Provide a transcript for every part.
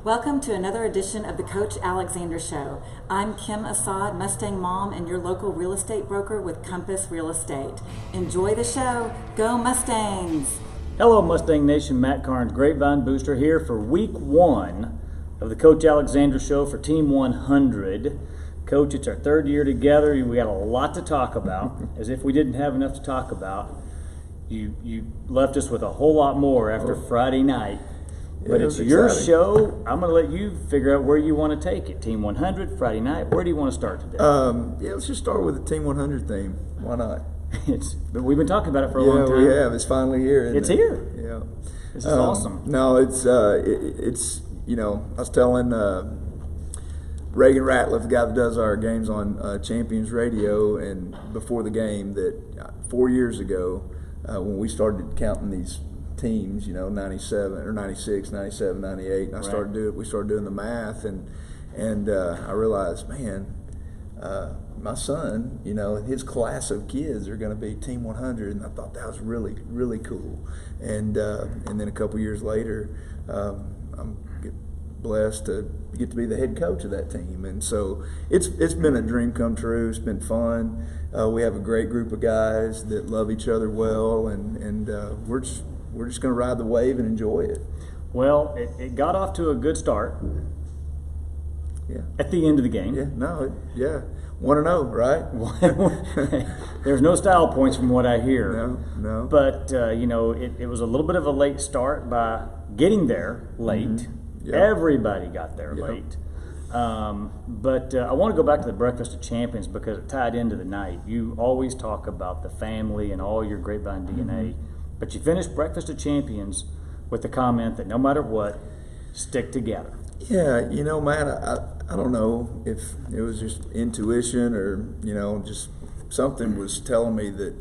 Welcome to another edition of the Coach Alexander Show. I'm Kim Assad, Mustang mom, and your local real estate broker with Compass Real Estate. Enjoy the show. Go Mustangs! Hello Mustang Nation, Matt Carnes, Grapevine Booster here for week one of the Coach Alexander Show for Team 100. Coach, it's our third year together. We got a lot to talk about. As if we didn't have enough to talk about, you left us with a whole lot more after Friday night. But it's your show. I'm going to let you figure out where you want to take it. Team 100, Friday night. Where do you want to start today? Let's just start with the Team 100 theme. Why not? But we've been talking about it for a long time. Yeah, we have. It's finally here. It's here. Yeah. This is awesome. No, it's I was telling Reagan Ratliff, the guy that does our games on Champions Radio, and before the game that 4 years ago when we started counting these teams, 97 or 96, 97, 98, and we started doing the math, and I realized, man, my son, his class of kids are going to be Team 100, and I thought that was really, really cool. And then a couple years later, I'm blessed to get to be the head coach of that team, and so it's been a dream come true. It's been fun. We have a great group of guys that love each other well, and we're just going to ride the wave and enjoy it. Well, it got off to a good start. Yeah. At the end of the game. Yeah. 1-0, right? There's no style points from what I hear. No. But, it was a little bit of a late start by getting there late. Mm-hmm. Yep. Everybody got there late. But I want to go back to the Breakfast of Champions because it tied into the night. You always talk about the family and all your Grapevine DNA. But you finished Breakfast of Champions with the comment that no matter what, stick together. Yeah, Matt, I don't know if it was just intuition or, just something was telling me that,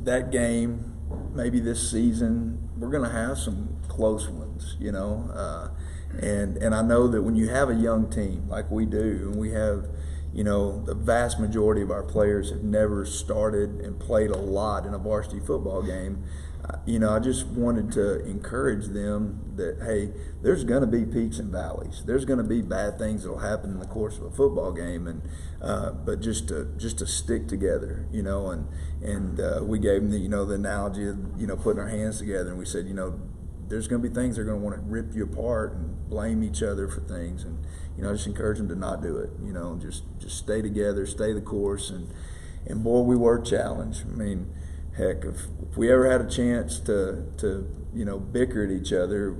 that game, maybe this season, we're going to have some close ones, and I know that when you have a young team like we do, and we have, the vast majority of our players have never started and played a lot in a varsity football game. I just wanted to encourage them that, hey, there's going to be peaks and valleys. There's going to be bad things that will happen in the course of a football game, and but just to stick together, and we gave them the analogy of putting our hands together, and we said, there's going to be things they're going to want to rip you apart and blame each other for things, and just encourage them to not do it. Just stay together, stay the course, and boy, we were challenged. I mean, heck, if we ever had a chance to bicker at each other,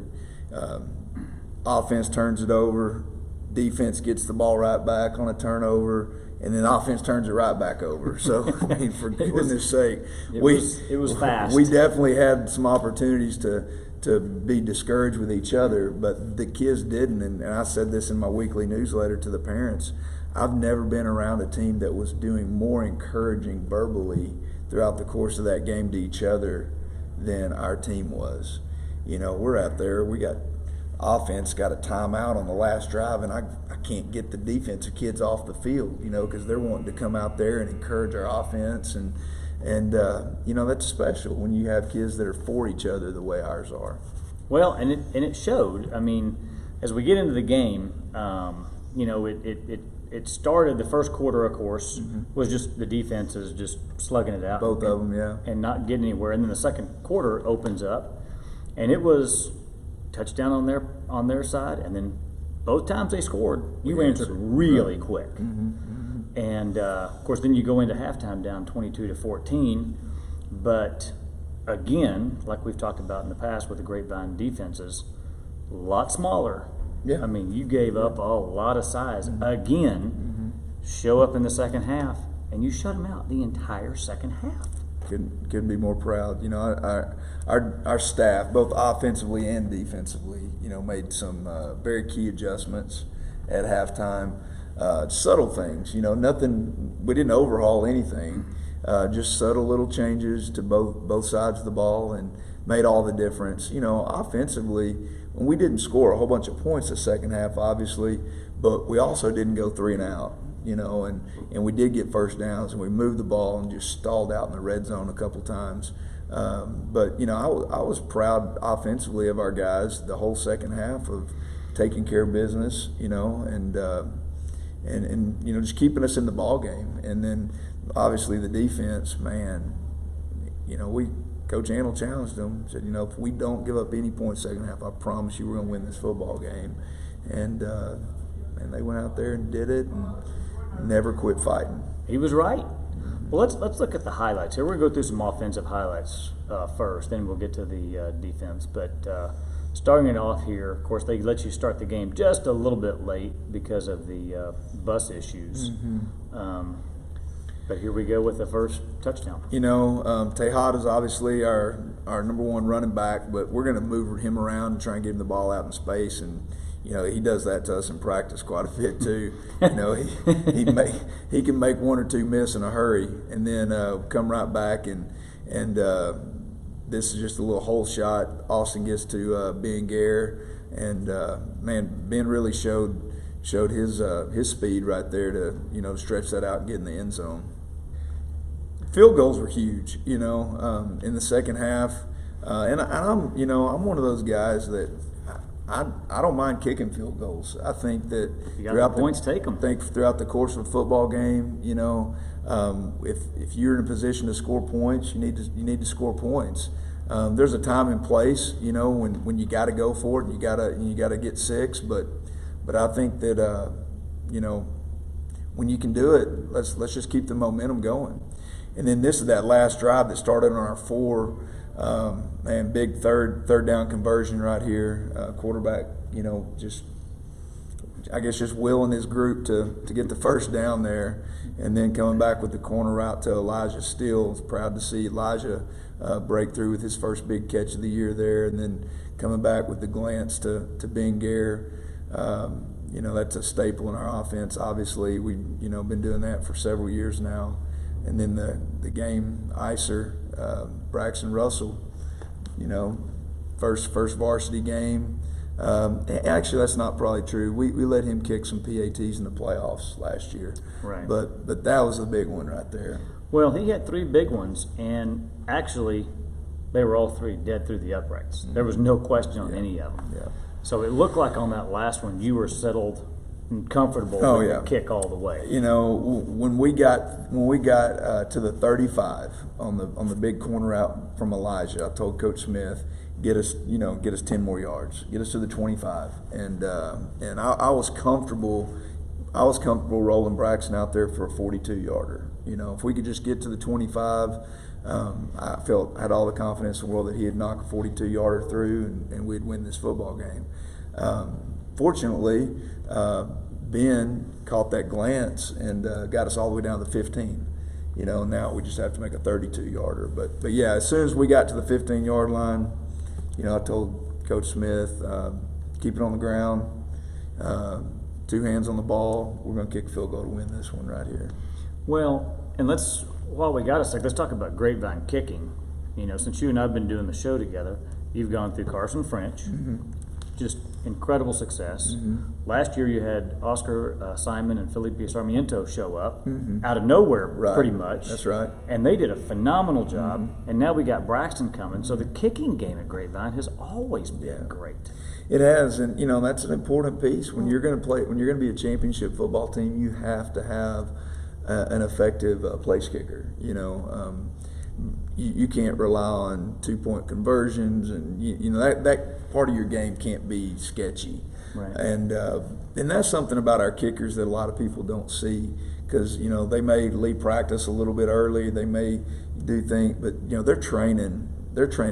offense turns it over, defense gets the ball right back on a turnover, and then offense turns it right back over. So, I mean, for goodness sake, it was fast. We definitely had some opportunities to be discouraged with each other, but the kids didn't. And I said this in my weekly newsletter to the parents. I've never been around a team that was doing more encouraging verbally throughout the course of that game to each other than our team was. We're out there, we got offense got a timeout on the last drive, and I can't get the defensive kids off the field, because they're wanting to come out there and encourage our offense, and that's special when you have kids that are for each other the way ours are. Well, and it showed. I mean, as we get into the game, it started the first quarter, of course, was just the defenses just slugging it out. Both of them, yeah. And not getting anywhere. And then the second quarter opens up, and it was touchdown on their side, and then both times they scored, you answered really quick. And, of course, then you go into halftime down 22-14. But, again, like we've talked about in the past with the Grapevine defenses, a lot smaller. Yeah. I mean, you gave up a lot of size. Again, show up in the second half, and you shut them out the entire second half. Couldn't be more proud. Our staff, both offensively and defensively, made some very key adjustments at halftime. Subtle things, nothing. We didn't overhaul anything. Just subtle little changes to both sides of the ball, and made all the difference. Offensively, when we didn't score a whole bunch of points the second half, obviously, but we also didn't go 3 and out. And we did get first downs, and we moved the ball and just stalled out in the red zone a couple times. But I was proud offensively of our guys the whole second half of taking care of business, and just keeping us in the ball game. And then obviously the defense, man, Coach Antle challenged them, said, if we don't give up any points second half, I promise you we're going to win this football game. And they went out there and did it and never quit fighting. He was right. Well, let's look at the highlights here. We're going to go through some offensive highlights first, then we'll get to the defense. But starting it off here, of course, they let you start the game just a little bit late because of the bus issues. But here we go with the first touchdown. Tejada's obviously our number one running back, but we're going to move him around and try and get him the ball out in space. And he does that to us in practice quite a bit too. He can make one or two miss in a hurry, and then come right back and this is just a little hole shot. Austin gets to Ben Gare, and Ben really showed his speed right there to stretch that out and get in the end zone. Field goals were huge, in the second half, and I'm one of those guys that I don't mind kicking field goals. I think that you got the points, take them. I think throughout the course of a football game, if you're in a position to score points, you need to score points. There's a time and place, when you got to go for it and you got to get six, but I think that when you can do it, let's just keep the momentum going. And then this is that last drive that started on our 4, big third down conversion right here. Quarterback, just willing his group to get the first down there, and then coming back with the corner route to Elijah Steele. Proud to see Elijah break through with his first big catch of the year there, and then coming back with the glance to Ben Gare. That's a staple in our offense. Obviously, we've been doing that for several years now. And then the game icer, Braxton Russell, first varsity game. Actually, that's not probably true. We let him kick some PATs in the playoffs last year. Right. But that was a big one right there. Well, he had 3 big ones, and actually, they were all 3 dead through the uprights. There was no question on any of them. Yeah. So it looked like on that last one you were settled and comfortable with the kick all the way. When we got to the 35 on the big corner out from Elijah, I told Coach Smith, get us 10 more yards, get us to the 25, and I was comfortable rolling Braxton out there for a 42-yarder. If we could just get to the 25, I had all the confidence in the world that he'd knock a 42-yarder through and we'd win this football game. Fortunately, Ben caught that glance and got us all the way down to the 15. Now we just have to make a 32-yarder. But yeah, as soon as we got to the 15-yard line, I told Coach Smith, keep it on the ground, 2 hands on the ball. We're going to kick a field goal to win this one right here. Well, and while we got a sec, let's talk about grapevine kicking. Since you and I have been doing the show together, you've gone through Carson French, just incredible success. Last year you had Oscar Simon and Felipe Sarmiento show up out of nowhere, pretty much. That's right. And they did a phenomenal job. And now we got Braxton coming. So the kicking game at Grapevine has always been great. It has, and that's an important piece. When you're going to be a championship football team, you have to have an effective place kicker. You can't rely on 2-point conversions, and that part of your game can't be sketchy. Right. And that's something about our kickers that a lot of people don't see, because they may leave practice a little bit early, they may do things, but they're training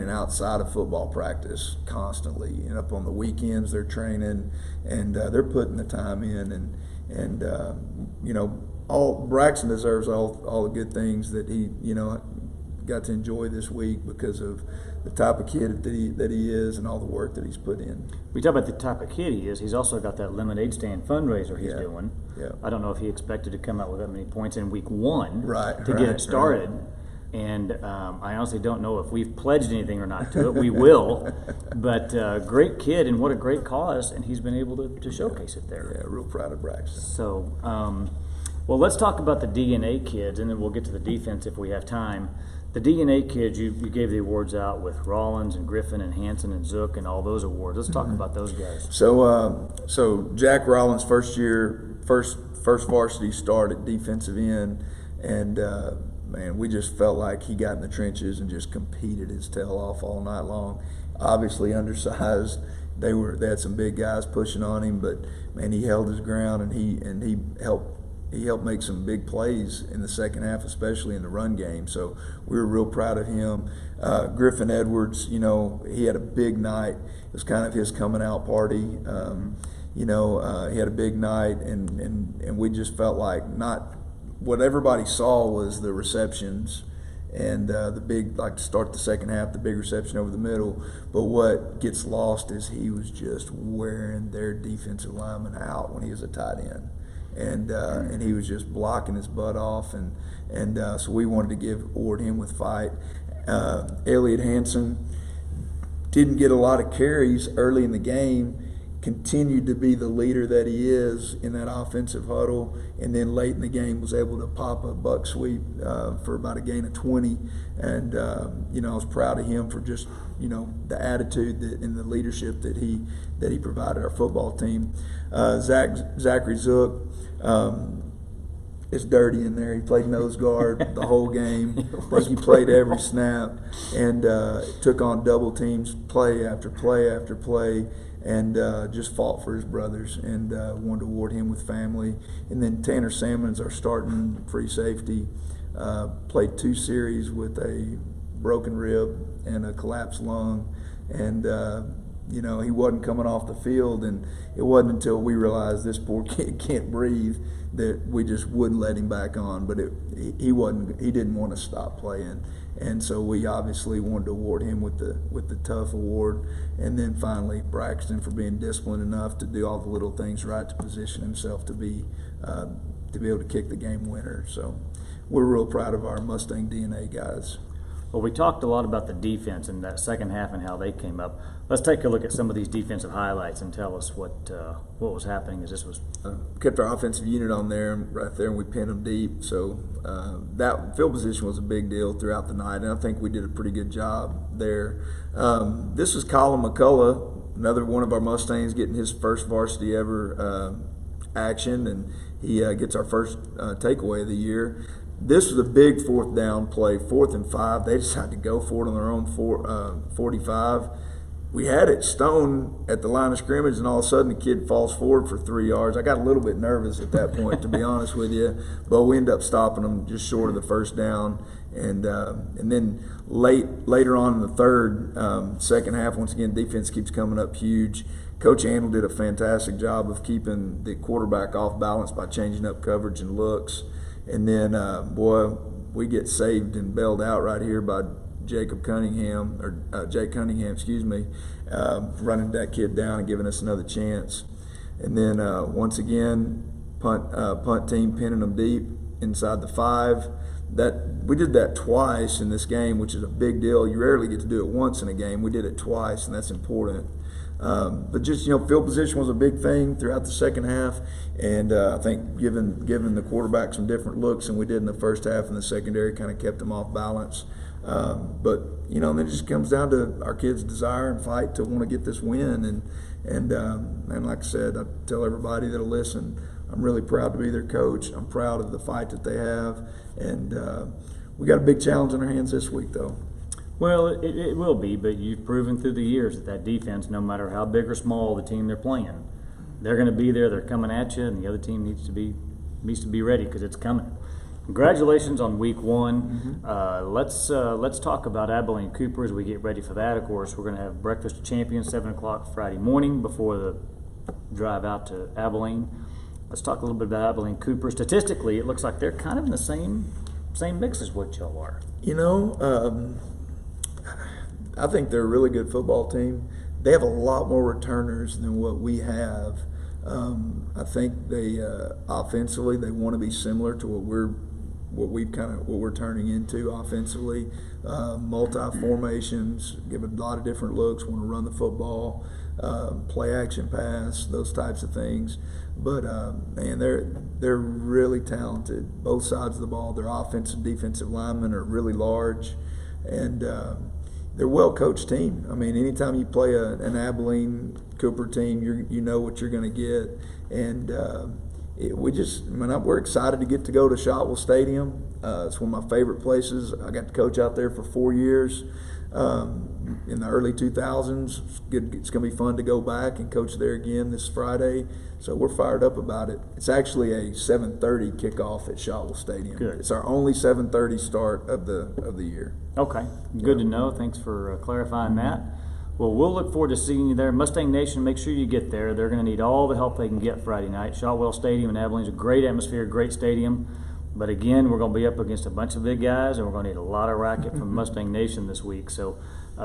outside of football practice constantly, and up on the weekends they're training, and they're putting the time in, and all Braxton deserves all the good things that he got to enjoy this week because of the type of kid that he is and all the work that he's put in. We talk about the type of kid he is. He's also got that lemonade stand fundraiser he's doing. Yeah. I don't know if he expected to come out with that many points in week 1 to get it started. Right. And I honestly don't know if we've pledged anything or not to it. We will. But great kid, and what a great cause, and he's been able to showcase it there. Yeah, real proud of Braxton. So, well, let's talk about the DNA kids, and then we'll get to the defense if we have time. The DNA kids, you gave the awards out with Rollins and Griffin and Hanson and Zook and all those awards. Let's talk about those guys. So Jack Rollins, first varsity start at defensive end, and man, we just felt like he got in the trenches and just competed his tail off all night long. Obviously undersized. They had some big guys pushing on him, but man, he held his ground, and he helped make some big plays in the second half, especially in the run game. So we were real proud of him. Griffin Edwards, he had a big night. It was kind of his coming out party. He had a big night, and we just felt like not what everybody saw was the receptions and the big, like to start the second half, the big reception over the middle. But what gets lost is he was just wearing their defensive lineman out when he was a tight end. And he was just blocking his butt off, and so we wanted to award him with fight. Elliot Hansen didn't get a lot of carries early in the game, continued to be the leader that he is in that offensive huddle, and then late in the game was able to pop a buck sweep for about a gain of 20. And I was proud of him for just the attitude and the leadership that he provided our football team. Zachary Zook. It's dirty in there. He played nose guard the whole game. I think he played every snap, and took on double teams play after play after play, and just fought for his brothers, and wanted to award him with family. And then Tanner Salmon's our starting free safety. Played 2 series with a broken rib and a collapsed lung, and he wasn't coming off the field, and it wasn't until we realized this poor kid can't breathe that we just wouldn't let him back on. But he didn't want to stop playing, and so we obviously wanted to award him with the tough award. And then finally Braxton for being disciplined enough to do all the little things right to position himself to be able to kick the game winner. So we're real proud of our Mustang DNA guys. Well, we talked a lot about the defense in that second half and how they came up. Let's take a look at some of these defensive highlights and tell us what was happening as this was. Kept our offensive unit on there, right there, and we pinned them deep. So that field position was a big deal throughout the night, and I think we did a pretty good job there. This was Colin McCullough, another one of our Mustangs, getting his first varsity ever action, and he gets our first takeaway of the year. This was a big 4th down play, 4th and 5. They decided to go for it on their own 45. We had it stone at the line of scrimmage, and all of a sudden the kid falls forward for 3 yards. I got a little bit nervous at that point, to be honest with you, but we ended up stopping them just short of the first down. And then later on in the third, second half, once again, defense keeps coming up huge. Coach Handel did a fantastic job of keeping the quarterback off balance by changing up coverage and looks. And then, we get saved and bailed out right here by Jake Cunningham, running that kid down and giving us another chance. And then once again, punt team pinning them deep inside the 5. We did that twice in this game, which is a big deal. You rarely get to do it once in a game. We did it twice, and that's important. But just, field position was a big thing throughout the second half, and I think giving the quarterback some different looks than we did in the first half, and the secondary kind of kept them off balance. But then it just comes down to our kids' desire and fight to want to get this win. And like I said, I tell everybody that'll listen, I'm really proud to be their coach. I'm proud of the fight that they have, and we got a big challenge in our hands this week, though. Well, it will be, but you've proven through the years that defense, no matter how big or small the team they're playing, they're going to be there. They're coming at you, and the other team needs to be ready because it's coming. Congratulations on week 1. Let's talk about Abilene Cooper as we get ready for that. Of course, we're going to have Breakfast of Champions 7 o'clock Friday morning before the drive out to Abilene. Let's talk a little bit about Abilene Cooper. Statistically, it looks like they're kind of in the same mix as what y'all are. I think they're a really good football team. They have a lot more returners than what we have. I think they offensively they want to be similar to what we're turning into offensively. Multi formations, give a lot of different looks. Want to run the football. play action pass, those types of things. But man, they're really talented, both sides of the ball. Their offensive, defensive linemen are really large, and they're a well-coached team. I mean, anytime you play an Abilene Cooper team, you know what you're going to get, and we're excited to get to go to Shotwell Stadium. It's one of my favorite places. I got to coach out there for 4 years in the early 2000s. It's going to be fun to go back and coach there again this Friday. So we're fired up about it. It's actually a 7:30 kickoff at Shotwell Stadium. Good. It's our only 7:30 start of the year. Okay, good to know. Thanks for clarifying that. Well, we'll look forward to seeing you there. Mustang Nation, make sure you get there. They're going to need all the help they can get Friday night. Shotwell Stadium in Abilene's a great atmosphere, great stadium. But again, we're going to be up against a bunch of big guys, and we're going to need a lot of racket from Mustang Nation this week. So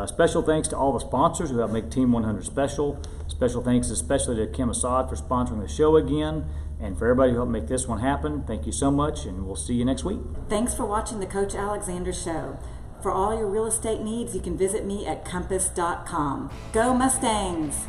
special thanks to all the sponsors who helped make Team 100 special. Special thanks especially to Kim Assad for sponsoring the show again. And for everybody who helped make this one happen, thank you so much, and we'll see you next week. Thanks for watching the Coach Alexander Show. For all your real estate needs, you can visit me at compass.com. Go Mustangs!